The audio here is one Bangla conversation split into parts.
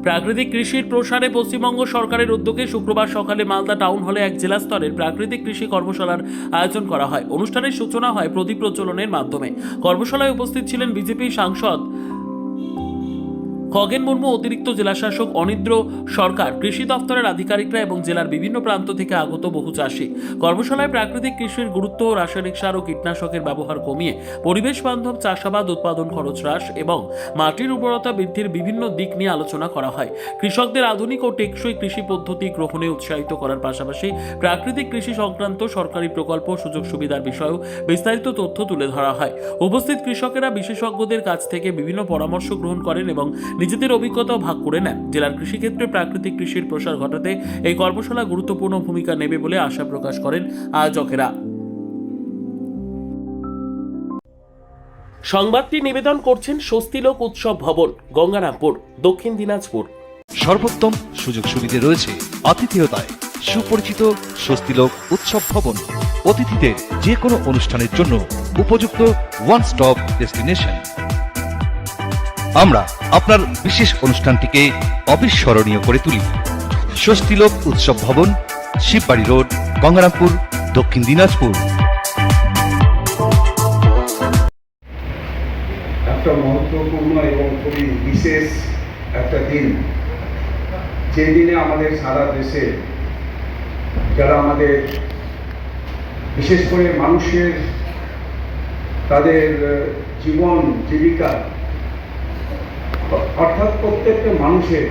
প্রাকৃতিক কৃষির প্রসারে পশ্চিমবঙ্গ সরকারের উদ্যোগে শুক্রবার সকালে মালদা টাউন হলে এক জেলা স্তরের প্রাকৃতিক কৃষি কর্মশালার আয়োজন করা হয়। অনুষ্ঠানের সূচনা হয় প্রদীপ প্রজ্বলনের মাধ্যমে। কর্মশালায় উপস্থিত ছিলেন বিজেপি সাংসদ খগেন মুর্মু, অতিরিক্ত জেলাশাসক অনিন্দ্র সরকার, কৃষি দপ্তরের আধিকারিকরা এবং জেলার বিভিন্ন প্রান্ত থেকে আগত বহু চাষি। কর্মশালায় প্রাকৃতিক কৃষির গুরুত্ব, রাসায়নিক সার ও কীটনাশকের ব্যবহার কমিয়ে পরিবেশ বান্ধব চাষাবাদ, উৎপাদন খরচ হ্রাস এবং মাটির উর্বরতা বৃদ্ধির বিভিন্ন দিক নিয়ে আলোচনা করা হয়। কৃষকদের আধুনিক ও টেকসই কৃষি পদ্ধতি গ্রহণে উৎসাহিত করার পাশাপাশি প্রাকৃতিক কৃষি সংক্রান্ত সরকারি প্রকল্প, সুযোগ সুবিধার বিষয়েও বিস্তারিত তথ্য তুলে ধরা হয়। উপস্থিত কৃষকেরা বিশেষজ্ঞদের কাছ থেকে বিভিন্ন পরামর্শ গ্রহণ করেন এবং নিজেদের অভিজ্ঞতা ভাগ করে নেন। জেলার কৃষিক্ষেত্রে প্রাকৃতিক কৃষির প্রসার ঘটাতে এই কর্মশালা গুরুত্বপূর্ণ ভূমিকা নেবে বলে আশা প্রকাশ করেন আয়োজকেরা। সংবাদটি নিবেদন করছেন স্বস্তিলোক উৎসব ভবন, গঙ্গারামপুর, দক্ষিণ দিনাজপুর। সর্বোত্তম সুযোগ সুবিধে রয়েছে আতিথেয়তায়। সুপরিচিত স্বস্তিলোক উৎসব ভবন অতিথিদের যে কোনো অনুষ্ঠানের জন্য উপযুক্ত ওয়ান স্টপ ডেস্টিনেশন। আমরা আপনার বিশেষ অনুষ্ঠানটিকে অবিস্মরণীয় করে তুলি। স্বস্তিলোক উৎসব ভবন, শিববাড়ি রোড, গঙ্গারামপুর, দক্ষিণ দিনাজপুর। একটা মহত্বপূর্ণ এবং খুবই বিশেষ একটা দিন, যে দিনে আমাদের সারা দেশে যারা আমাদের বিশেষ করে মানুষের তাদের জীবন জীবিকা, অর্থাৎ প্রত্যেকটা মানুষের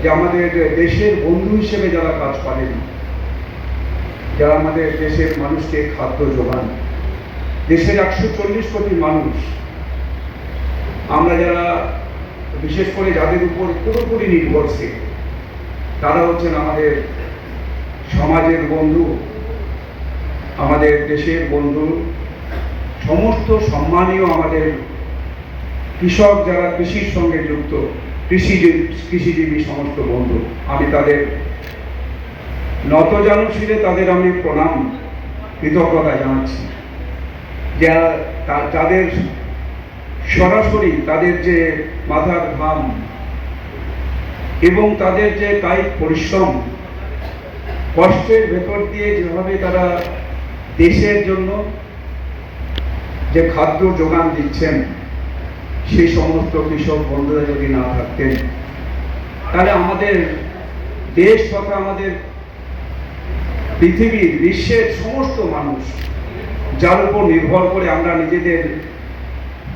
যে আমাদের দেশের বন্ধু হিসেবে যারা কাজ করেন, যারা আমাদের দেশের মানুষকে খাদ্য যোগান, দেশের 140 কোটি মানুষ, আমরা যারা বিশেষ করে যাদের উপর পুরোপুরি নির্ভরশীল, তারা হচ্ছেন আমাদের সমাজের বন্ধু, আমাদের দেশের বন্ধু, সমস্ত সম্মানীয় আমাদের কৃষক যারা কৃষির সঙ্গে যুক্ত, কৃষিজীবী সমস্ত বন্ধু। আমি তাদের নতজানু শিরে তাদের আমি প্রণাম, কৃতজ্ঞতা জানাচ্ছি। যাদের সরাসরি তাদের যে মাথার ঘাম এবং তাদের যে কায়িক পরিশ্রম, কষ্টের ভেতর দিয়ে যেভাবে তারা দেশের জন্য যে খাদ্য যোগান দিচ্ছেন, সেই সমস্ত কৃষক বন্ধুরা যদি না থাকতেন, তাহলে আমাদের দেশ তথা আমাদের পৃথিবীর, বিশ্বের সমস্ত মানুষ যার উপর নির্ভর করে আমরা নিজেদের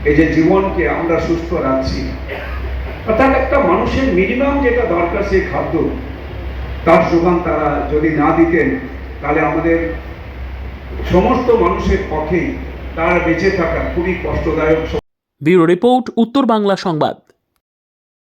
এই যে জীবনকে আমরা সুস্থ রাখছি, অর্থাৎ একটা মানুষের মিনিমাম যেটা দরকার সেই খাদ্য, তার যোগান তারা যদি না দিতেন, তাহলে আমাদের সমস্ত মানুষের পক্ষেই তার বেঁচে থাকা খুবই কষ্টদায়ক। ব্যুরো রিপোর্ট, উত্তর বাংলা সংবাদ।